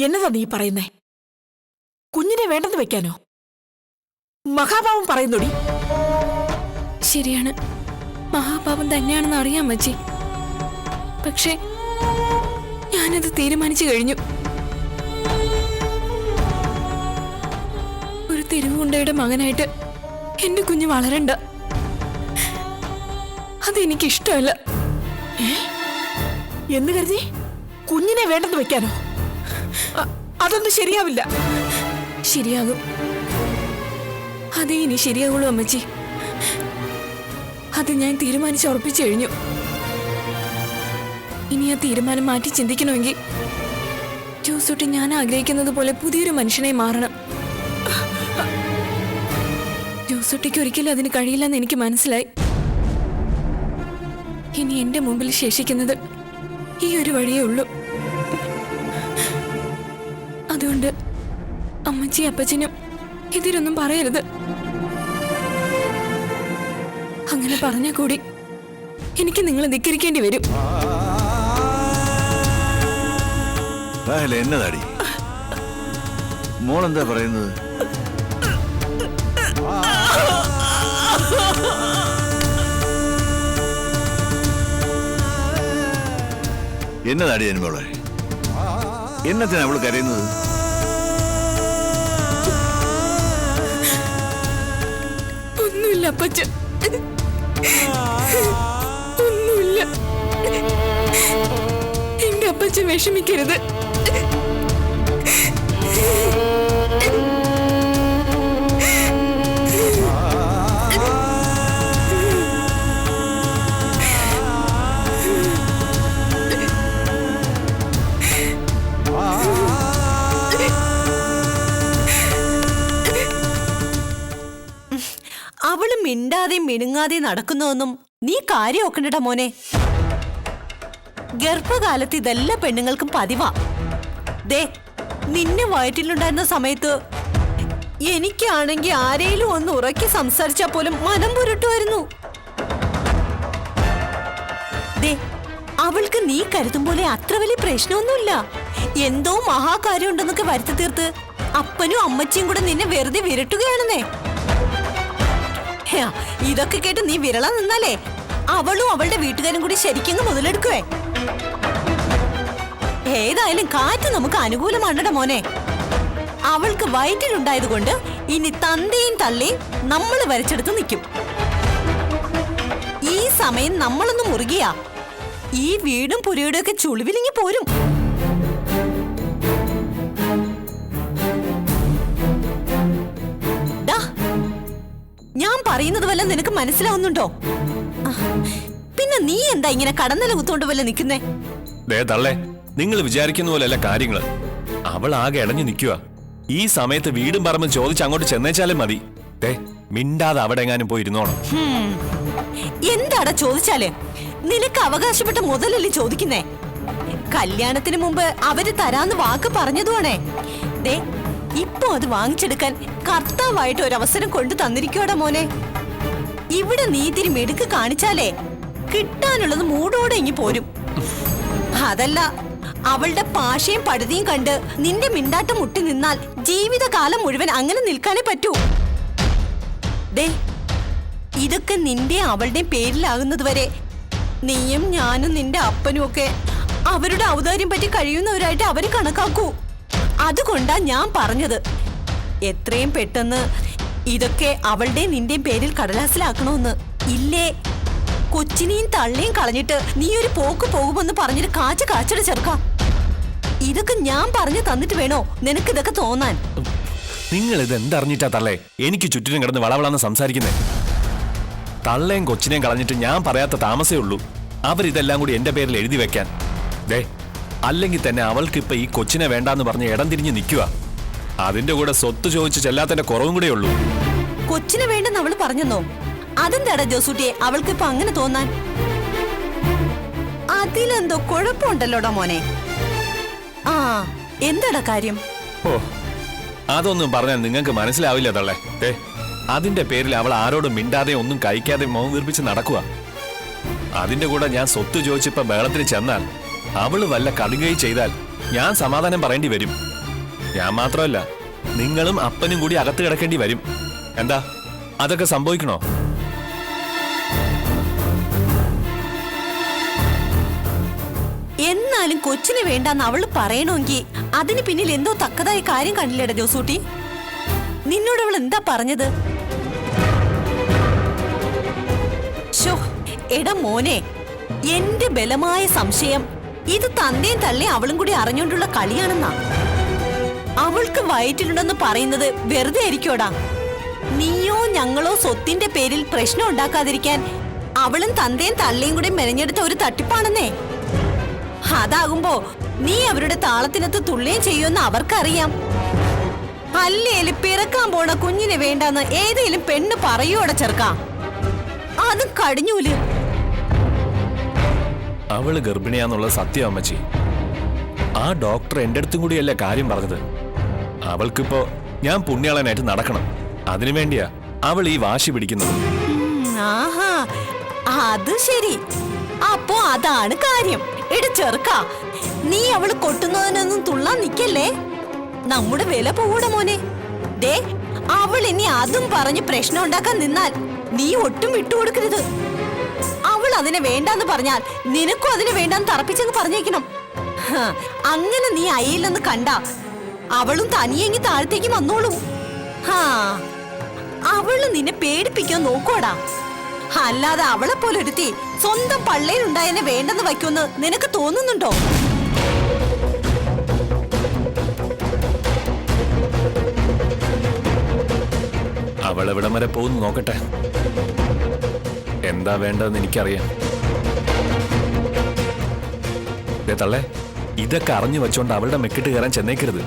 എന്നതാ നീ പറയുന്നേ? കുഞ്ഞിനെ വേണ്ടെന്ന് വെക്കാനോ? മഹാഭാവം പറയുന്നോടി. ശരിയാണ്, മഹാപാപം തന്നെയാണെന്ന് അറിയാം അമ്മച്ചി. പക്ഷേ ഞാനത് തീരുമാനിച്ചു കഴിഞ്ഞു. ഒരു തെരുവുണ്ടയുടെ മകനായിട്ട് എന്റെ കുഞ്ഞ് വളരണ്ട. അതെനിക്കിഷ്ടമല്ല. എന്ന് കരുതി കുഞ്ഞിനെ വേണ്ടെന്ന് വെക്കാനോ? അതൊന്നും ശരിയാവില്ല. ശരിയാകും. അതേ ഇനി ശരിയാവുള്ളൂ അമ്മച്ചി. അത് ഞാൻ തീരുമാനിച്ചുറപ്പിച്ചു കഴിഞ്ഞു. ഇനി ആ തീരുമാനം മാറ്റി ചിന്തിക്കണമെങ്കിൽ ജോസൂട്ടി ഞാൻ ആഗ്രഹിക്കുന്നത് പോലെ പുതിയൊരു മനുഷ്യനായി മാറണം. ജോസൂട്ടിക്ക് ഒരിക്കലും അതിന് കഴിയില്ലെന്ന് എനിക്ക് മനസ്സിലായി. ഇനി എന്റെ മുമ്പിൽ ശേഷിക്കുന്നത് ഈ ഒരു വഴിയേ ഉള്ളൂ. അതുകൊണ്ട് അമ്മച്ചി അപ്പച്ചനും ഇതിലൊന്നും പറയരുത്. അങ്ങനെ പറഞ്ഞാൽ കൂടി എനിക്ക് നിങ്ങളെ ധിക്കരിക്കേണ്ടി വരും. എന്നതാടി മോളെന്താ പറയുന്നത്? എന്നതാടി മോളെ? എന്നത്തിനാ അവള് കരയുന്നത്? ഒന്നുമില്ല അപ്പച്ച, ഒന്നുമില്ല. എന്റെ അപ്പച്ച വിഷമിക്കരുത്. അവള് മിണ്ടാതെ മിനുങ്ങാതെ നടക്കുന്നതൊന്നും നീ കാര്യം നോക്കണ്ടടാ മോനെ. ഗർഭകാലത്ത് ഇതെല്ലാ പെണ്ണുങ്ങൾക്കും പതിവാ. ദേ, നിന്നെ വയറ്റിലുണ്ടായിരുന്ന സമയത്ത് എനിക്കാണെങ്കിൽ ആരേലും ഒന്ന് ഉറക്കി സംസാരിച്ചാൽ പോലും മനം പുരട്ടുമായിരുന്നു. ദേ, അവൾക്ക് നീ കരുതും പോലെ അത്ര വലിയ പ്രശ്നമൊന്നുമില്ല. എന്തോ മഹാകാര്യം ഉണ്ടെന്നൊക്കെ വരുത്തി തീർത്ത് അപ്പനും അമ്മച്ചിയും കൂടെ നിന്നെ വെറുതെ വിരട്ടുകയാണെന്നേ. ഇതൊക്കെ കേട്ട് നീ വിരള നിന്നാലേ അവളും അവളുടെ വീട്ടുകാരും കൂടി ശരിക്കും മുതലെടുക്കുവേ. ഏതായാലും കാറ്റ് നമുക്ക് അനുകൂലമാണട മോനെ. അവൾക്ക് വയറ്റിലുണ്ടായത് കൊണ്ട് ഇനി തന്തയും തള്ളയും നമ്മൾ വരച്ചെടുത്ത് നിൽക്കും. ഈ സമയം നമ്മളൊന്ന് മുറുകിയാ ഈ വീടും പുരയുടെ ഒക്കെ ചുളിവിലിങ്ങി പോരും. ഞാൻ പറയുന്നത് വല്ല നിനക്ക് മനസ്സിലാവുന്നുണ്ടോ? പിന്നെ നീ എന്താ ഇങ്ങനെ കടന്നല കുത്തോണ്ട് വല്ല നിൽക്കുന്നേ? നിങ്ങൾ വിചാരിക്കുന്ന പോലെയല്ല കാര്യങ്ങള്. അവൾ ആകെ ഇടഞ്ഞു നിൽക്കുക. ഈ സമയത്ത് വീടും പറമ്പും ചോദിച്ച് അങ്ങോട്ട് ചെന്നേച്ചാലും മതി. മിണ്ടാതെ അവിടെ എങ്ങാനും പോയിരുന്നോണം. എന്താടാ ചോദിച്ചാല്? നിനക്ക് അവകാശപ്പെട്ട മുതലല്ലേ ചോദിക്കുന്നേ? കല്യാണത്തിന് മുമ്പ് അവര് തരാന്ന് വാക്ക് പറഞ്ഞതുവാണേ. ദേ, ഇപ്പൊ അത് വാങ്ങിച്ചെടുക്കാൻ കർത്താവായിട്ട് ഒരവസരം കൊണ്ടു തന്നിരിക്കോടാ മോനെ. ഇവിടെ നീതിരി മെടുക്ക് കാണിച്ചാലേ കിട്ടാനുള്ളത് മൂടോടെ ഇങ്ങി പോരും. അതല്ല, അവളുടെ പാശയും പടുതിയും കണ്ട് നിന്റെ മിണ്ടാട്ടം മുട്ടി നിന്നാൽ ജീവിതകാലം മുഴുവൻ അങ്ങനെ നിൽക്കാനേ പറ്റൂ. ദേ, ഇതൊക്കെ നിന്റെ അവളുടെയും പേരിലാകുന്നത് വരെ നീയും ഞാനും നിന്റെ അപ്പനും ഒക്കെ അവരുടെ ഔദാര്യം പറ്റി കഴിയുന്നവരായിട്ട് അവര് കണക്കാക്കൂ. അതുകൊണ്ടാ ഞാൻ പറഞ്ഞത്, എത്രയും പെട്ടെന്ന് ഇതൊക്കെ അവളുടെയും നിന്റെയും പേരിൽ കടലാസിലാക്കണമെന്ന്. ഇല്ലേ കൊച്ചിനെയും തള്ളയും കളഞ്ഞിട്ട് നീ ഒരു പോക്ക് പോകുമെന്ന് പറഞ്ഞിട്ട് കാച്ചട ചെറുക്ക. ഇതൊക്കെ ഞാൻ പറഞ്ഞു തന്നിട്ട് വേണോ നിനക്ക് ഇതൊക്കെ തോന്നാൻ? നിങ്ങൾ ഇത് എന്തറിഞ്ഞിട്ടാ തള്ളേ എനിക്ക് ചുറ്റിനും കിടന്ന് വളവളാന്ന് സംസാരിക്കുന്നേ? തള്ളയും കൊച്ചിനെയും കളഞ്ഞിട്ട് ഞാൻ പറയാത്ത താമസേ ഉള്ളൂ അവരിതെല്ലാം കൂടി എന്റെ പേരിൽ എഴുതി വെക്കാൻ. അല്ലെങ്കിൽ തന്നെ അവൾക്ക് ഇപ്പൊ ഈ കൊച്ചിനെ വേണ്ടാന്ന് പറഞ്ഞ് ഇടം തിരിഞ്ഞ് നിൽക്കുക. അതിന്റെ കൂടെ സ്വത്ത് ചോദിച്ച് ചെല്ലാത്തന്റെ കുറവും കൂടെ ഉള്ളൂ. കൊച്ചിനെ വേണ്ടെന്ന് അവള് പറഞ്ഞെന്നോ? അതെന്താടാ ജോസൂട്ടിയെ അവൾക്ക് ഇപ്പൊ അങ്ങനെ തോന്നാൻ? അതിലെന്തോ കുഴപ്പമുണ്ടല്ലോടാ മോനെ. ആ, എന്താടാ കാര്യം? ഓ, അതൊന്നും പറഞ്ഞാൽ നിങ്ങൾക്ക് മനസ്സിലാവില്ല തള്ളേ. അതിന്റെ പേരിൽ അവൾ ആരോടും മിണ്ടാതെ ഒന്നും കഴിക്കാതെ മോഹം വീർപ്പിച്ച് നടക്കുക. അതിന്റെ കൂടെ ഞാൻ സ്വത്ത് ചോദിച്ചിപ്പോ ബഹളത്തിന് ചെന്നാൽ അവള് വല്ല കടുകൈ ചെയ്താൽ ഞാൻ സമാധാനം പറയേണ്ടി വരും. ഞാൻ മാത്രമല്ല, നിങ്ങളും അപ്പനും കൂടി അകത്ത് കിടക്കേണ്ടി വരും. എന്താ അതൊക്കെ സംഭവിക്കണോ? എന്നാലും കൊച്ചിനെ വേണ്ടാന്ന് അവള് പറയണമെങ്കിൽ അതിന് പിന്നിൽ എന്തോ തക്കതായ കാര്യം കണ്ടില്ലേടാ ജോസൂട്ടി? നിന്നോട് അവൾ എന്താ പറഞ്ഞത്? ശോ, എടാ മോനെ, എന്റെ ബലമായ സംശയം ഇത് തന്തയും തള്ളയും അവളും കൂടി അറിഞ്ഞുകൊണ്ടുള്ള കളിയാണെന്നാ. അവൾക്ക് വയറ്റിലുണ്ടെന്ന് പറയുന്നത് വെറുതെ ആയിരിക്കോടാ. നീയോ ഞങ്ങളോ സ്വത്തിന്റെ പേരിൽ പ്രശ്നം ഉണ്ടാക്കാതിരിക്കാൻ അവളും തന്തയും തള്ളയും കൂടി മെനഞ്ഞെടുത്ത ഒരു തട്ടിപ്പാണെന്നേ. അതാകുമ്പോ നീ അവരുടെ താളത്തിനകത്ത് തുള്ളുകയും ചെയ്യുമെന്ന് അവർക്കറിയാം. അല്ലേല് പിറക്കാൻ പോണ കുഞ്ഞിനെ വേണ്ടെന്ന് ഏതേലും പെണ്ണ് പറയൂടെ ചെറുക്കാ? അതും കടിഞ്ഞൂല്. അവള് ഗർഭിണിയാന്നുള്ള സത്യം അമ്മച്ചി. ആ ഡോക്ടർ എന്റെ അടുത്തും കൂടിയല്ലേ കാര്യം പറഞ്ഞത്. അവൾക്കിപ്പോ ഞാൻ പുണ്യാളനായിട്ട് നടക്കണം. അതിനുവേണ്ടിയാ അവൾ ഈ വാശി പിടിക്കുന്നത്. ആഹാ, അത് ശരി. അപ്പോ അതാണ് കാര്യം. എടി ചെറുക്ക, നീ അവള് കൊട്ടുന്നതിനൊന്നും തുള്ളാൻ നിക്കല്ലേ. നമ്മുടെ വില പോകൂടെ മോനെ. ദേ, അവൾ ഇനി അതും പറഞ്ഞ് പ്രശ്നം ഉണ്ടാക്കാൻ നിന്നാൽ നീ ഒട്ടും വിട്ടുകൊടുക്കരുത്. അവൾ അതിനെ വേണ്ടാന്ന് പറഞ്ഞാൽ നിനക്കും അതിനെ വേണ്ടാന്ന് തറപ്പിച്ചെന്ന് പറഞ്ഞേക്കണം. അങ്ങനെ നീ അയ്യില്ലെന്ന് കണ്ട അവളും തനിയെങ്കി താഴത്തേക്ക് വന്നോളും. അവള് നിന്നെ പേടിപ്പിക്കാൻ നോക്കോടാ. അല്ലാതെ അവളെ പോലെ ഒരുത്തി സ്വന്തം പള്ളയിലുണ്ടായെന്നെ വേണ്ടെന്ന് വയ്ക്കുമെന്ന് നിനക്ക് തോന്നുന്നുണ്ടോ? അവളെവിടം വരെ പോകുന്നു നോക്കട്ടെ. എന്താ വേണ്ടതെന്ന് എനിക്കറിയാം. തള്ളേ, ഇതൊക്കെ അറിഞ്ഞു വെച്ചോണ്ട് അവളുടെ മെക്കിട്ട് കയറാൻ ചെന്നേക്കരുത്.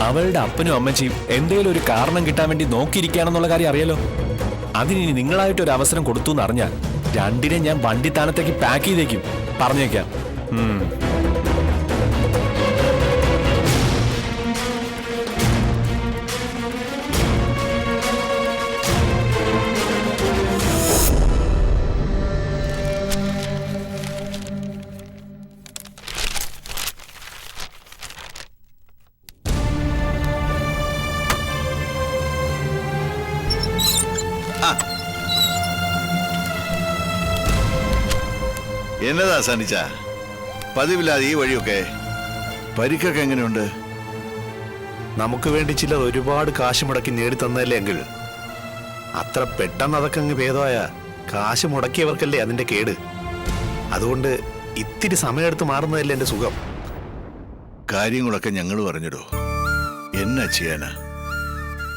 അവളുടെ അപ്പനും അമ്മച്ചിയും എന്തേലും ഒരു കാരണം കിട്ടാൻ വേണ്ടി നോക്കിയിരിക്കുകയാണെന്നുള്ള കാര്യം അറിയാലോ. അതിനി നിങ്ങളായിട്ട് ഒരു അവസരം കൊടുത്തു എന്ന് അറിഞ്ഞാൽ രണ്ടിനെ ഞാൻ വണ്ടിത്താനത്തേക്ക് പാക്ക് ചെയ്തേക്കും. പറഞ്ഞേക്കാം. എന്നതാ സനിച്ച, പതിവില്ലാതെ ഈ വഴിയൊക്കെ? പരിക്കൊക്കെ എങ്ങനെയുണ്ട്? നമുക്ക് വേണ്ടി ചിലർ ഒരുപാട് കാശ് മുടക്കി നേടിത്തന്നല്ലേ എങ്കിൽ അത്ര പെട്ടെന്ന് അതൊക്കെ അങ്ങ് ഭേദമായ കാശ് മുടക്കിയവർക്കല്ലേ അതിന്റെ കേട്. അതുകൊണ്ട് ഇത്തിരി സമയമെടുത്ത് മാറുന്നതല്ലേ എന്റെ സുഖം. കാര്യങ്ങളൊക്കെ ഞങ്ങൾ പറഞ്ഞിടോ. എന്നാ ചെയ്യാനാ?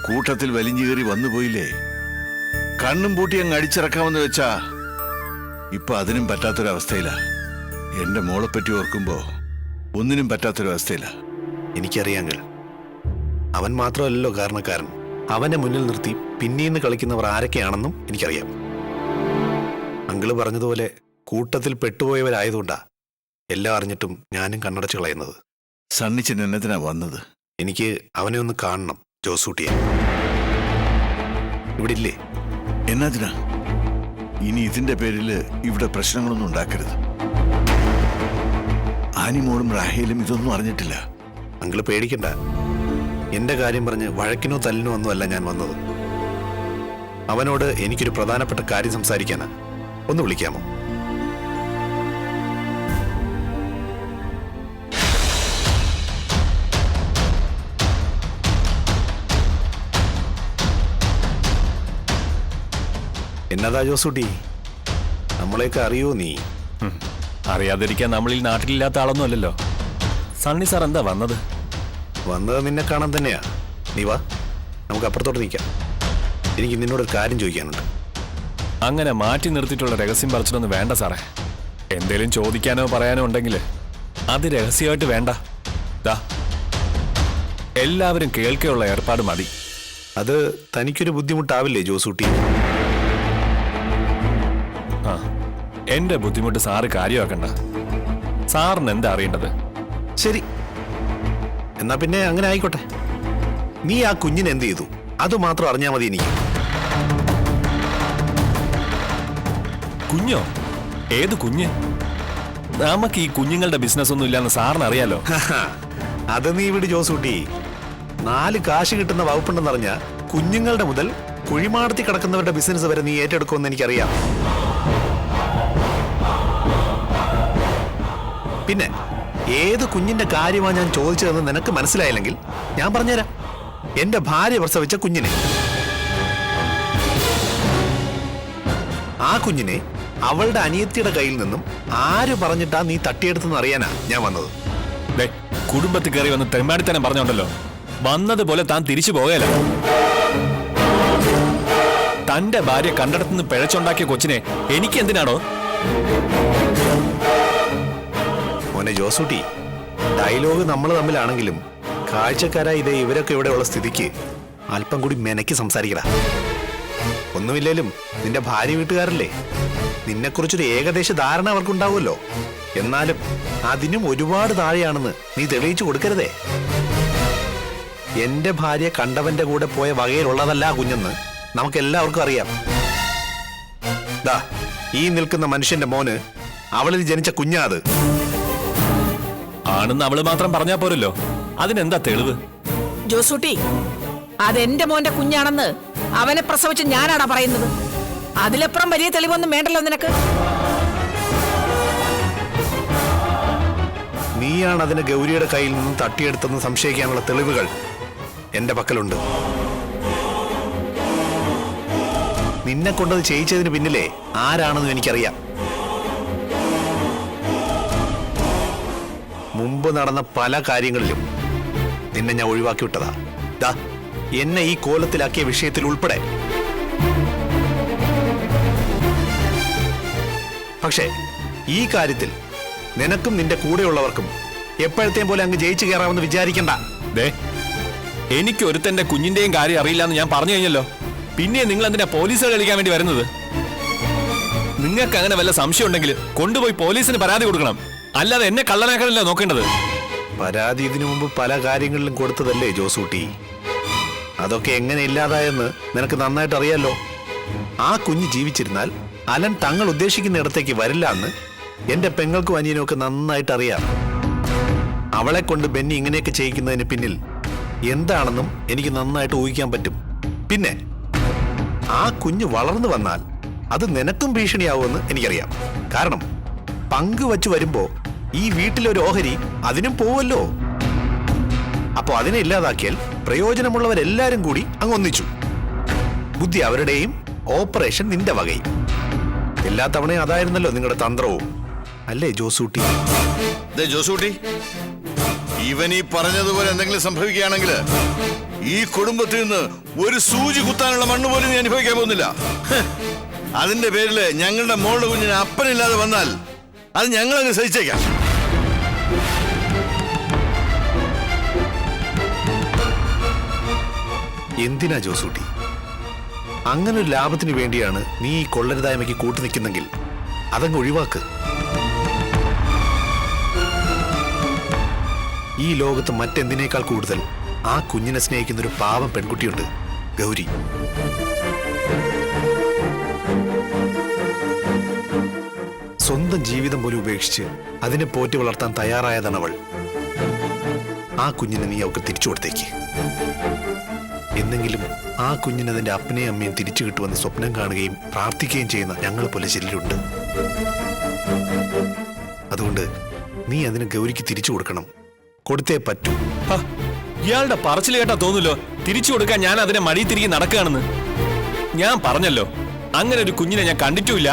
കൂട്ടത്തിൽ വലിഞ്ഞുകേറി വന്നുപോയില്ലേ. കണ്ണും പൂട്ടി അങ്ങ് അടിച്ചിറക്കാമെന്ന് വെച്ചാ ഇപ്പൊ അതിനും പറ്റാത്തൊരവസ്ഥയില. എന്റെ മോളെപ്പറ്റി ഓർക്കുമ്പോ ഒന്നിനും പറ്റാത്തൊരവസ്ഥയില. എനിക്കറിയാങ്ങൾ, അവൻ മാത്രമല്ലല്ലോ കാരണക്കാരൻ. അവനെ മുന്നിൽ നിർത്തി പിന്നീന്ന് കളിക്കുന്നവർ ആരൊക്കെയാണെന്നും എനിക്കറിയാം. അങ്കിള് പറഞ്ഞതുപോലെ കൂട്ടത്തിൽ പെട്ടുപോയവരായതുകൊണ്ടാ എല്ലാം അറിഞ്ഞിട്ടും ഞാനും കണ്ണടച്ചു കളയുന്നത്. സണ്ണിച്ചൻ എന്നതിനാ വന്നത്? എനിക്ക് അവനെ ഒന്ന് കാണണം, ജോസൂട്ടിയെ. ഇവിടെ ഇല്ലേ? എന്നതിനാ? ഇനി ഇതിന്റെ പേരില് ഇവിടെ പ്രശ്നങ്ങളൊന്നും ഉണ്ടാക്കരുത്. ആനിമോളും റാഹേലും ഇതൊന്നും അറിഞ്ഞിട്ടില്ല. അങ്കിള് പേടിക്കണ്ട. എന്റെ കാര്യം പറഞ്ഞ് വഴക്കിനോ തല്ലിനോ ഒന്നുമല്ല ഞാൻ വന്നത്. അവനോട് എനിക്കൊരു പ്രധാനപ്പെട്ട കാര്യം സംസാരിക്കാനാ. ഒന്ന് വിളിക്കാമോ? എന്നതാ ജോസൂട്ടി, നമ്മളെയൊക്കെ അറിയോ നീ? അറിയാതിരിക്കാൻ നമ്മളിൽ നാട്ടിലില്ലാത്ത ആളൊന്നും അല്ലല്ലോ. സണ്ണി സാർ എന്താ വന്നത്? വന്നത് നിന്നെ കാണാൻ തന്നെയാ. നീ വാ, നമുക്ക് അപ്പുറത്തോട്ട് നിൽക്കാം. എനിക്ക് നിന്നോടൊരു കാര്യം ചോദിക്കാനുണ്ട്. അങ്ങനെ മാറ്റി നിർത്തിയിട്ടുള്ള രഹസ്യം പറിച്ചിട്ടൊന്നും വേണ്ട സാറേ. എന്തേലും ചോദിക്കാനോ പറയാനോ ഉണ്ടെങ്കിൽ അത് രഹസ്യമായിട്ട് വേണ്ട. ദാ, എല്ലാവരും കേൾക്കെയുള്ള ഏർപ്പാട് മതി. അത് തനിക്കൊരു ബുദ്ധിമുട്ടാവില്ലേ ജോസൂട്ടി? ആ, എന്റെ ബുദ്ധിമുട്ട് സാറ് കാര്യമാക്കണ്ട. സാറിന് എന്താ അറിയേണ്ടത്? ശരി, എന്നാ പിന്നെ അങ്ങനെ ആയിക്കോട്ടെ. നീ ആ കുഞ്ഞിനെ എന്ത് ചെയ്തു അത് മാത്രം അറിഞ്ഞാൽ മതി എനിക്ക്. കുഞ്ഞോ? ഏത് കുഞ്ഞ്? നമുക്ക് ഈ കുഞ്ഞുങ്ങളുടെ ബിസിനസ് ഒന്നും ഇല്ലാന്ന് സാറിന് അറിയാലോ. അത് നീ വിട് ജോസൂട്ടി. 4 കാശ് കിട്ടുന്ന വകുപ്പുണ്ടെന്നറിഞ്ഞ കുഞ്ഞുങ്ങളുടെ മുതൽ കുഴിമാടത്തി കിടക്കുന്നവരുടെ ബിസിനസ് വരെ നീ ഏറ്റെടുക്കുമെന്ന് എനിക്കറിയാം. പിന്നെ ഏത് കുഞ്ഞിന്റെ കാര്യമാണ് ഞാൻ ചോദിച്ചതെന്ന് നിനക്ക് മനസ്സിലായില്ലെങ്കിൽ ഞാൻ പറഞ്ഞുതരാം. എന്റെ ഭാര്യ പ്രസവിച്ച കുഞ്ഞിനെ. ആ കുഞ്ഞിനെ അവളുടെ അനിയത്തിയുടെ കയ്യിൽ നിന്നും ആര് പറഞ്ഞിട്ടാ നീ തട്ടിയെടുത്തെന്ന് അറിയാനാ ഞാൻ വന്നത്. ദേ, കുടുംബത്തിൽ കയറി വന്ന് തെമ്മാടിത്തനം പറഞ്ഞോണ്ടല്ലോ, വന്നതുപോലെ താൻ തിരിച്ചു പോകല. തന്റെ ഭാര്യ കണ്ടിടത്തുനിന്ന് പിഴച്ചുണ്ടാക്കിയ കൊച്ചിനെ എനിക്ക് എന്തിനാണോ? മോനെ ജോസൂട്ടി, ഡയലോഗ് നമ്മൾ തമ്മിലാണെങ്കിലും കാഴ്ചക്കാരായി ഇതേ ഇവരൊക്കെ ഇവിടെയുള്ള സ്ഥിതിക്ക് അല്പം കൂടി മെനക്കി സംസാരിക്കടാ. ഒന്നുമില്ലേലും നിന്റെ ഭാര്യ വീട്ടുകാരല്ലേ, നിന്നെക്കുറിച്ചൊരു ഏകദേശ ധാരണ അവർക്കുണ്ടാവുമല്ലോ. എന്നാലും അതിനും ഒരുപാട് താഴെയാണെന്ന് നീ തെളിയിച്ചു കൊടുക്കരുതേ. എന്റെ ഭാര്യ കണ്ടവന്റെ കൂടെ പോയ വകയിലുള്ളതല്ല ആ കുഞ്ഞെന്ന് നമുക്കെല്ലാവർക്കും അറിയാം. ദാ ഈ നിൽക്കുന്ന മനുഷ്യന്റെ മോന് അവളിൽ ജനിച്ച കുഞ്ഞാ അത്. ആണെന്ന് അവള് മാത്രം പറഞ്ഞാ പോരല്ലോ, അതിനെന്താ തെളിവ്? ജോസൂട്ടി, അതെന്റെ മോന്റെ കുഞ്ഞാണെന്ന് അവനെ പ്രസവിച്ച് ഞാനാടാ പറയുന്നത്. അതിലപ്പുറം വലിയ തെളിവൊന്നും വേണ്ടല്ലോ നിനക്ക്. നീയാണ് അതിനെ ഗൗരിയുടെ കയ്യിൽ നിന്നും തട്ടിയെടുത്തെന്ന് സംശയിക്കാനുള്ള തെളിവുകൾ എന്റെ പക്കലുണ്ട്. നിന്നെ കൊണ്ടത് ചെയ്യിച്ചതിന് പിന്നിലെ ആരാണെന്ന് എനിക്കറിയാം. മുമ്പ് നടന്ന പല കാര്യങ്ങളിലും നിന്നെ ഞാൻ ഒഴിവാക്കി വിട്ടതാ. ദാ എന്നെ ഈ കോലത്തിലാക്കിയ വിഷയത്തിൽ ഉൾപ്പെടെ. പക്ഷേ ഈ കാര്യത്തിൽ നിനക്കും നിന്റെ കൂടെയുള്ളവർക്കും എപ്പോഴത്തെയും പോലെ അങ്ങ് ജയിച്ചു കയറാമെന്ന് വിചാരിക്കണ്ട. ദേ, എനിക്ക് ഒരുത്തന്റെ കുഞ്ഞിന്റെയും കാര്യം അറിയില്ല എന്ന് ഞാൻ പറഞ്ഞു കഴിഞ്ഞല്ലോ. പിന്നെ നിങ്ങൾ എന്തിനാ പോലീസുകൾ കളിക്കാൻ വേണ്ടി വരുന്നത്? നിങ്ങൾക്ക് അങ്ങനെ വല്ല സംശയം ഉണ്ടെങ്കിൽ കൊണ്ടുപോയി പോലീസിന് പരാതി കൊടുക്കണം, അല്ലാതെ എന്നെ കള്ളനാക്കാനല്ല നോക്കേണ്ടത്. പരാതി ഇതിനു മുമ്പ് പല കാര്യങ്ങളിലും കൊടുത്തതല്ലേ ജോസൂട്ടി? അതൊക്കെ എങ്ങനെ ഇല്ലാതായെന്ന് നിനക്ക് നന്നായിട്ട് അറിയാലോ. ആ കുഞ്ഞ് ജീവിച്ചിരുന്നാൽ അലൻ തങ്ങൾ ഉദ്ദേശിക്കുന്ന ഇടത്തേക്ക് വരില്ല എന്ന് എന്റെ പെങ്ങൾക്കും അനിയനും ഒക്കെ നന്നായിട്ട് അറിയാം. അവളെ കൊണ്ട് ബെന്നി ഇങ്ങനെയൊക്കെ ചെയ്യിക്കുന്നതിന് പിന്നിൽ എന്താണെന്നും എനിക്ക് നന്നായിട്ട് ഊഹിക്കാൻ പറ്റും. പിന്നെ ആ കുഞ്ഞ് വളർന്നു വന്നാൽ അത് നിനക്കും ഭീഷണിയാവുമെന്ന് എനിക്കറിയാം. കാരണം പങ്കുവച്ചു വരുമ്പോ ഈ വീട്ടിലൊരു ഓഹരി അതിനും പോവല്ലോ. അപ്പൊ അതിനെ ഇല്ലാതാക്കിയാൽ പ്രയോജനമുള്ളവരെല്ലാരും കൂടി അങ്ങ് ഒന്നിച്ചു. ബുദ്ധി അവരുടെയും ഓപ്പറേഷൻ നിന്റെ വകയും. എല്ലാ തവണയും അതായിരുന്നല്ലോ നിങ്ങളുടെ തന്ത്രവും, അല്ലേ ജോസൂട്ടി? ജോസൂട്ടി, ഇവൻ ഈ പറഞ്ഞതുപോലെ എന്തെങ്കിലും സംഭവിക്കുകയാണെങ്കിൽ ഈ കുടുംബത്തിൽ നിന്ന് ഒരു സൂചി കുത്താനുള്ള മണ്ണ് പോലും നീ അനുഭവിക്കാൻ പോകുന്നില്ല. അതിന്റെ പേരില് ഞങ്ങളുടെ മോളുടെ കുഞ്ഞിന് അപ്പനില്ലാതെ വന്നാൽ അത് ഞങ്ങളങ്ങ് സഹിച്ചേക്കാം. എന്തിനാ ജോസൂട്ടി അങ്ങനെ ഒരു ലാഭത്തിന് വേണ്ടിയാണ് നീ ഈ കൊള്ളരുതായ്മയ്ക്ക് കൂട്ടു നിൽക്കുന്നെങ്കിൽ അതങ്ങ് ഒഴിവാക്ക്. ഈ ലോകത്ത് മറ്റെന്തിനേക്കാൾ കൂടുതൽ ആ കുഞ്ഞിനെ സ്നേഹിക്കുന്ന ഒരു പാവം പെൺകുട്ടിയുണ്ട്, ഗൗരി. സ്വന്തം ജീവിതം പോലും ഉപേക്ഷിച്ച് അതിനെ പോറ്റി വളർത്താൻ തയ്യാറായതാണ് അവൾ. ആ കുഞ്ഞിനെ നീ അവൾക്ക് തിരിച്ചു കൊടുത്തേക്ക്. എന്നെങ്കിലും ആ കുഞ്ഞിന് അതിന്റെ അപ്പനെയും അമ്മയും തിരിച്ചു കിട്ടുമെന്ന് സ്വപ്നം കാണുകയും പ്രാർത്ഥിക്കുകയും ചെയ്യുന്ന ഞങ്ങളെ പോലെ ചിലരുണ്ട്. അതുകൊണ്ട് നീ അതിന് ഗൗരിക്ക് തിരിച്ചു കൊടുക്കണം, കൊടുത്തേ പറ്റൂ. ഇയാളുടെ പറച്ചിൽ കേട്ടാ തോന്നുമല്ലോ തിരിച്ചു കൊടുക്കാൻ ഞാൻ അതിനെ മടി തിരികെ നടക്കുകയാണെന്ന്. ഞാൻ പറഞ്ഞല്ലോ, അങ്ങനെ ഒരു കുഞ്ഞിനെ ഞാൻ കണ്ടിട്ടുമില്ല,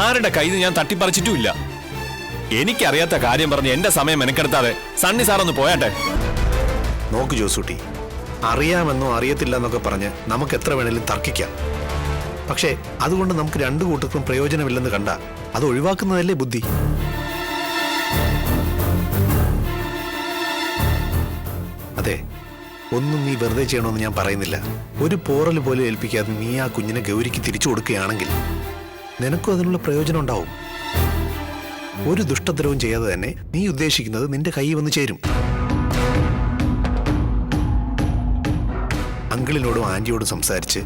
ആരുടെ കയ്യിൽ നിന്ന് ഞാൻ തട്ടിപ്പറിച്ചിട്ടുമില്ല. എനിക്കറിയാത്ത കാര്യം പറഞ്ഞ് എന്റെ സമയം മെനക്കെടുത്താതെ സണ്ണി സാറൊന്ന് പോയാട്ടെ. നോക്ക് ജോസൂട്ടി, അറിയാമെന്നോ അറിയത്തില്ല എന്നൊക്കെ പറഞ്ഞ് നമുക്ക് എത്ര വേണേലും തർക്കിക്കാം. പക്ഷേ അതുകൊണ്ട് നമുക്ക് രണ്ടു കൂട്ടർക്കും പ്രയോജനമില്ലെന്ന് കണ്ട അത് ഒഴിവാക്കുന്നതല്ലേ ബുദ്ധി. അതെ, ഒന്നും നീ വെറുതെ ചെയ്യണമെന്ന് ഞാൻ പറയുന്നില്ല. ഒരു പോറൽ പോലും ഏൽപ്പിക്കാതെ നീ ആ കുഞ്ഞിനെ ഗൗരിക്ക് തിരിച്ചു കൊടുക്കുകയാണെങ്കിൽ നിനക്കും അതിനുള്ള പ്രയോജനം ഉണ്ടാവും. ഒരു ദുഷ്ടദ്രവം ചെയ്യാതെ തന്നെ നീ ഉദ്ദേശിക്കുന്നത് നിന്റെ കൈ വന്ന് ചേരും. അങ്കിളിനോടും ആന്റിയോടും സംസാരിച്ച്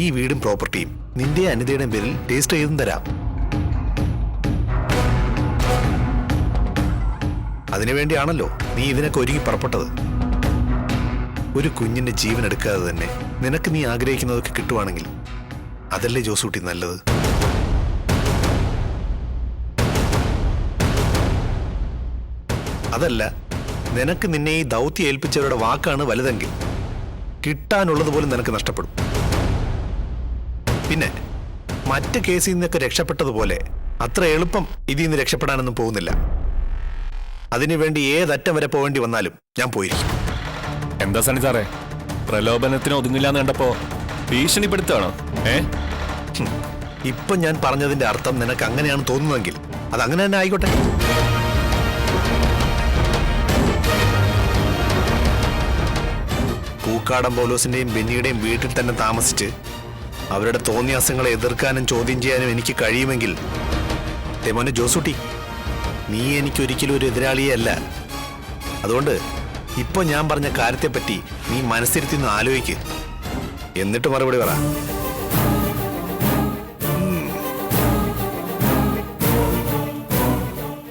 ഈ വീടും പ്രോപ്പർട്ടിയും നിന്റെ അനിതയുടെയും പേരിൽ രജിസ്റ്റർ ചെയ്തും തരാം. അതിനുവേണ്ടിയാണല്ലോ നീ ഇതിനൊക്കെ ഒരുങ്ങി പുറപ്പെട്ടത്. ഒരു കുഞ്ഞിന്റെ ജീവൻ എടുക്കാതെ തന്നെ നിനക്ക് നീ ആഗ്രഹിക്കുന്നതൊക്കെ കിട്ടുവാണെങ്കിൽ അതല്ലേ ജോസൂട്ടി നല്ലത്? അതല്ല, നിനക്ക് നിന്നെ ഈ ദൗത്യം ഏൽപ്പിച്ചവരുടെ വാക്കാണ് വലുതെങ്കിൽ കിട്ടാനുള്ളത് പോലും നിനക്ക് നഷ്ടപ്പെടും. പിന്നെ മറ്റ് കേസിൽ നിന്നൊക്കെ രക്ഷപ്പെട്ടതുപോലെ അത്ര എളുപ്പം ഇതിൽ നിന്ന് രക്ഷപ്പെടാനൊന്നും പോകുന്നില്ല. അതിനുവേണ്ടി ഏതറ്റം വരെ പോവേണ്ടി വന്നാലും ഞാൻ പോയിരിക്കും. എന്താ സണ്ണി സാറേ, പ്രലോഭനത്തിന് ഒതുങ്ങില്ലാന്ന് കണ്ടപ്പോ ഭീഷണിപ്പെടുത്തുകയാണോ? ഇപ്പൊ ഞാൻ പറഞ്ഞതിന്റെ അർത്ഥം നിനക്ക് അങ്ങനെയാണ് തോന്നുന്നതെങ്കിൽ അതങ്ങനെ തന്നെ ആയിക്കോട്ടെ. പൂക്കാടം പൗലോസിന്റെയും ബെന്നിയുടെയും വീട്ടിൽ തന്നെ താമസിച്ച് അവരുടെ തോന്നിയാസങ്ങളെ എതിർക്കാനും ചോദ്യം ചെയ്യാനും എനിക്ക് കഴിയുമെങ്കിൽ മോനെ ജോസൂട്ടി, നീ എനിക്കൊരിക്കലും ഒരു എതിരാളിയേ അല്ല. അതുകൊണ്ട് ഇപ്പൊ ഞാൻ പറഞ്ഞ കാര്യത്തെപ്പറ്റി നീ മനസ്സിരുത്തി ഒന്ന് ആലോചിക്ക്, എന്നിട്ട് മറുപടി പറ.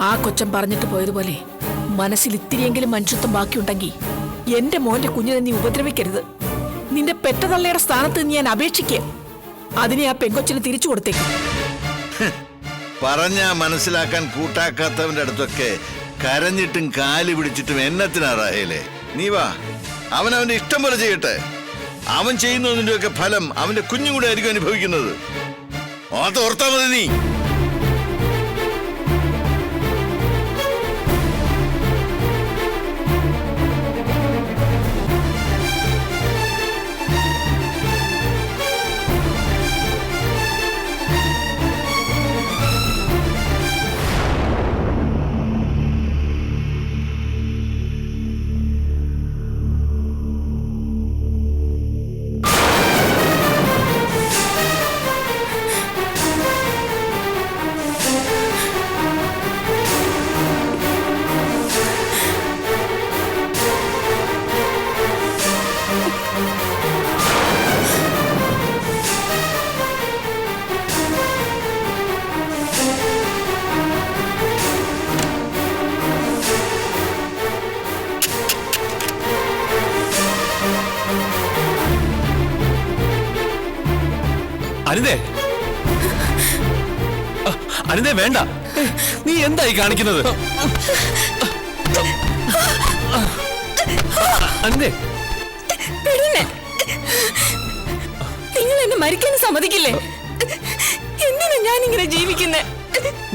ആ കൊച്ചൻ പറഞ്ഞിട്ട് പോയതുപോലെ മനസ്സിൽ ഇത്തിരിയെങ്കിലും മനുഷ്യത്വം ബാക്കിയുണ്ടെങ്കിൽ എന്റെ മോന്റെ കുഞ്ഞിനെ നീ ഉപദ്രവിക്കരുത്. നിന്റെ പെറ്റതള്ളയുടെ സ്ഥാനത്ത് നീ ഞാൻ അപേക്ഷിക്കുക. അതിനെ ആ പെങ്കൊച്ചിന് തിരിച്ചു കൊടുത്തേക്കും. പറഞ്ഞ മനസ്സിലാക്കാൻ കൂട്ടാക്കാത്തവന്റെ അടുത്തൊക്കെ കരഞ്ഞിട്ടും കാല് പിടിച്ചിട്ടും എന്നത്തിനാ റാഹേലേ? നീ വാ, അവനവന്റെ ഇഷ്ടം പോലെ ചെയ്യട്ടെ. അവൻ ചെയ്യുന്നതിന്റെയൊക്കെ ഫലം അവന്റെ കുഞ്ഞും കൂടെ ആയിരിക്കും അനുഭവിക്കുന്നത്. അത് ഓർത്താ മതി നീ. അനിതേ, അനിതേ വേണ്ട, നീ എന്തായി കാണിക്കുന്നത്? അനിതേ, നിങ്ങൾ എന്നെ മരിക്കാൻ സമ്മതിക്കില്ലേ? എന്തിനാ ഞാൻ ഇങ്ങനെ ജീവിക്കുന്നേ?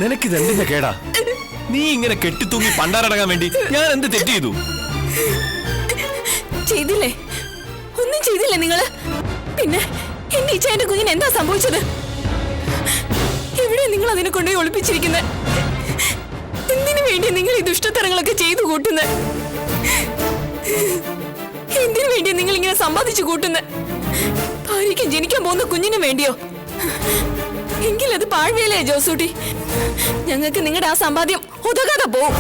നിനക്കിത് എന്തിന്റെ കേടാ? നീ ഇങ്ങനെ കെട്ടിത്തൂങ്ങി പണ്ടാരടങ്ങാൻ വേണ്ടി ഞാൻ എന്ത് തെറ്റ് ചെയ്തു? ചെയ്തില്ലേ? ഒന്നും ചെയ്തില്ലേ നിങ്ങള്? പിന്നെ എന്റെ ഇച്ഛന്റെ കുഞ്ഞിന് എന്താ സംഭവിച്ചത്? എവിടെ നിങ്ങൾ അതിനെ കൊണ്ടുപോയി ഒളിപ്പിച്ചിരിക്കുന്നത്? എന്തിനു വേണ്ടി നിങ്ങൾ ഈ ദുഷ്ടത്തരങ്ങളൊക്കെ ചെയ്തു കൂട്ടുന്നത്? എന്തിനു വേണ്ടി നിങ്ങൾ ഇങ്ങനെ സമ്പാദിച്ചു കൂട്ടുന്നത്? ഭാര്യയ്ക്ക് ജനിക്കാൻ പോകുന്ന കുഞ്ഞിന് വേണ്ടിയോ? എങ്കിലത് പാഴ്വേലേ ജോസൂട്ടി. ഞങ്ങൾക്ക് നിങ്ങളുടെ ആ സമ്പാദ്യം ഉതകാതെ പോവും.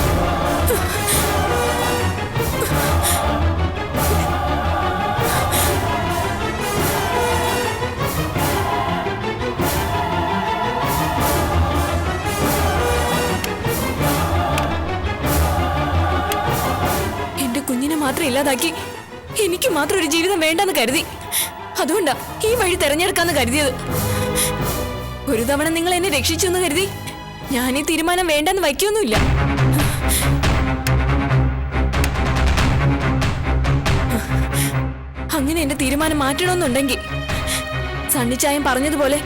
കുഞ്ഞിനെ മാത്രം ഇല്ലാതാക്കി എനിക്ക് മാത്രം ഒരു ജീവിതം വേണ്ടെന്ന് കരുതി. അതുകൊണ്ടാ ഈ വഴി തെരഞ്ഞെടുക്കാന്ന് കരുതിയത്. ഒരു തവണ നിങ്ങൾ എന്നെ രക്ഷിച്ചു എന്ന് കരുതി ഞാൻ ഈ തീരുമാനം വേണ്ടെന്ന് വയ്ക്കൊന്നുമില്ല. അങ്ങനെ എന്റെ തീരുമാനം മാറ്റണമെന്നുണ്ടെങ്കിൽ സണ്ണിച്ചായം പറഞ്ഞതുപോലെ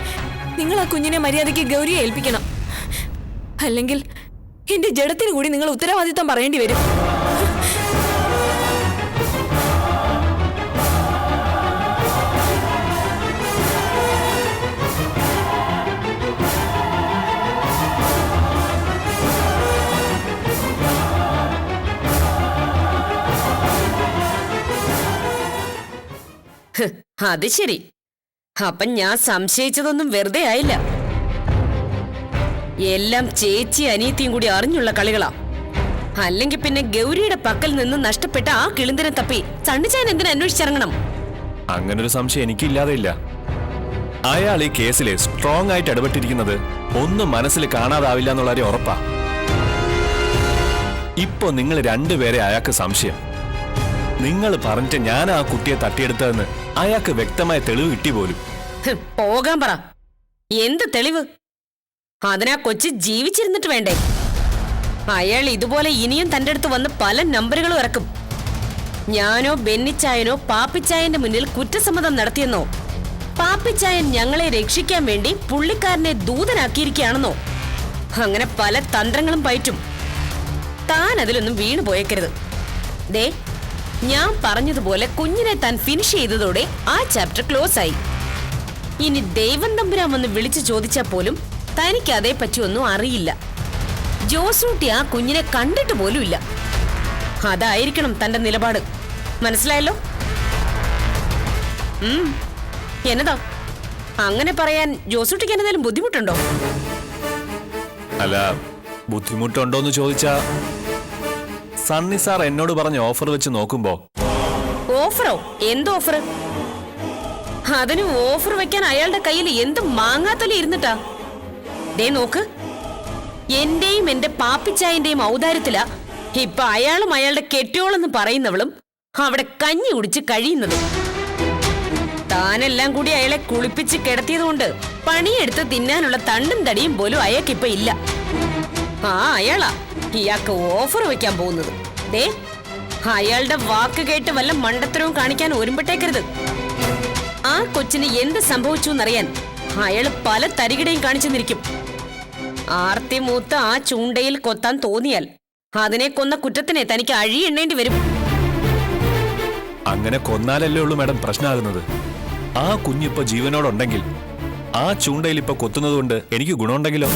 നിങ്ങൾ ആ കുഞ്ഞിനെ മര്യാദയ്ക്ക് ഗൗരിയെ ഏൽപ്പിക്കണം. അല്ലെങ്കിൽ എന്റെ ജഡത്തിന് കൂടി നിങ്ങൾ ഉത്തരവാദിത്വം പറയേണ്ടി വരും. അത് ശരി. അപ്പൊ ഞാൻ സംശയിച്ചതൊന്നും വെറുതെ ആയില്ല. എല്ലാം ചേച്ചി അനിയത്തിയും കൂടി അറിഞ്ഞുള്ള കളികളാ. അല്ലെങ്കിൽ പിന്നെ ഗൗരിയുടെ പക്കൽ നിന്ന് നഷ്ടപ്പെട്ട ആ കിളിന്തരം തപ്പി സണ്ണിച്ചാൻ എന്തിനാ അന്വേഷിച്ചിറങ്ങണം? അങ്ങനൊരു സംശയം എനിക്കില്ലാതെ ഇല്ല. അയാൾ ഈ കേസിലെ സ്ട്രോങ് ആയിട്ട് ഇടപെട്ടിരിക്കുന്നത് ഒന്നും മനസ്സിൽ കാണാതാവില്ല എന്നുള്ള കാര്യം ഉറപ്പാ. ഇപ്പൊ നിങ്ങൾ രണ്ടുപേരെ അയാൾക്ക് സംശയം. നിങ്ങൾ പറഞ്ഞിട്ട് ഞാൻ ആ കുട്ടിയെ തട്ടിയെടുത്തതെന്ന് അയാൾക്ക് വ്യക്തമായ തെളിവ് കിട്ടി പോലും. പോകാൻ പറ. എന്ത് തെളിവ്? അതിനാ കൊച്ചു ജീവിച്ചിരുന്നിട്ട് വേണ്ടേ? അയാൾ ഇതുപോലെ ഇനിയും തന്റെ അടുത്ത് വന്ന് പല നമ്പറുകളും ഇറക്കും. ഞാനോ ബെന്നിച്ചായനോ പാപ്പിച്ചായന്റെ മുന്നിൽ കുറ്റസമ്മതം നടത്തിയെന്നോ, പാപ്പിച്ചായൻ ഞങ്ങളെ രക്ഷിക്കാൻ വേണ്ടി പുള്ളിക്കാരനെ ദൂതനാക്കിയിരിക്കുകയാണെന്നോ, അങ്ങനെ പല തന്ത്രങ്ങളും പയറ്റും. താൻ അതിലൊന്നും വീണു പോയേക്കരുത്. ദേ, ഞാൻ പറഞ്ഞതുപോലെ കുഞ്ഞിനെ താൻ ഫിനിഷ് ചെയ്തതോടെ ആ ചാപ്റ്റർ ക്ലോസ് ആയി. ഇനി ദൈവം തമ്പുരാൻ വന്ന് വിളിച്ചു ചോദിച്ചാൽ പോലും തനിക്ക് അതേപ്പറ്റി ഒന്നും അറിയില്ല. ജോസൂട്ടി ആ കുഞ്ഞിനെ കണ്ടിട്ട് പോലും ഇല്ല. അതായിരിക്കണം തന്റെ നിലപാട്. മനസ്സിലായല്ലോ? എന്നതാ അങ്ങനെ പറയാൻ ജോസൂട്ടിക്ക് എന്തെങ്കിലും ബുദ്ധിമുട്ടുണ്ടോ? അല്ല, ബുദ്ധിമുട്ടുണ്ടോന്ന് ചോദിച്ചാ സണ്ണി സാർ എന്നോട് പറഞ്ഞ ഓഫർ വെച്ച് നോക്കുമ്പോ. ഓഫറോ? എന്ത് ഓഫർ? അതിന് ഓഫർ വെക്കാൻ അയാളുടെ കയ്യിൽ എന്ത് മാങ്ങാത്തൊലി ഇരുന്നിട്ടാ? ദേ നോക്ക്, എന്റെയും എന്റെ പാപ്പിച്ചായന്റെയും ഔദാര്യത്തിലാ ഇപ്പൊ അയാളും അയാളുടെ കെട്ടിയോളെന്ന് പറയുന്നവളും അവിടെ കഞ്ഞി കുടിച്ച് കഴിയുന്നതും. താനെല്ലാം കൂടി അയാളെ കുളിപ്പിച്ച് കിടത്തിയതുകൊണ്ട് പണിയെടുത്ത് തിന്നാനുള്ള തണ്ടും തടിയും പോലും അയാൾക്കിപ്പൊ ഇല്ല. ആ അയാളാ ഇയാൾക്ക് ഓഫർ വെക്കാൻ പോകുന്നത്. ദേ, അയാളുടെ വാക്ക് കേട്ട് വല്ല മണ്ടത്തരവും കാണിക്കാൻ ഒരുമ്പെട്ടേക്കരുത്. ആ കൊച്ചിന് എന്ത് സംഭവിച്ചു എന്നറിയാൻ അയാള് പല തരികിടയും കാണിച്ചു നിൽക്കും. ആർത്തി മൂത്ത ആ ചൂണ്ടയിൽ കൊത്താൻ തോന്നിയാൽ അതിനെ കൊന്ന കുറ്റത്തിനെ തനിക്ക് അഴിയെണ്ണേണ്ടി വരും. അങ്ങനെ കൊന്നാലല്ലേ ഉള്ളൂ മാഡം പ്രശ്നമാകുന്നത്. ആ കുഞ്ഞിപ്പോ ജീവനോടുണ്ടെങ്കിൽ ആ ചൂണ്ടയിൽ ഇപ്പൊ കൊത്തുന്നത് കൊണ്ട് എനിക്ക് ഗുണമുണ്ടെങ്കിലോ?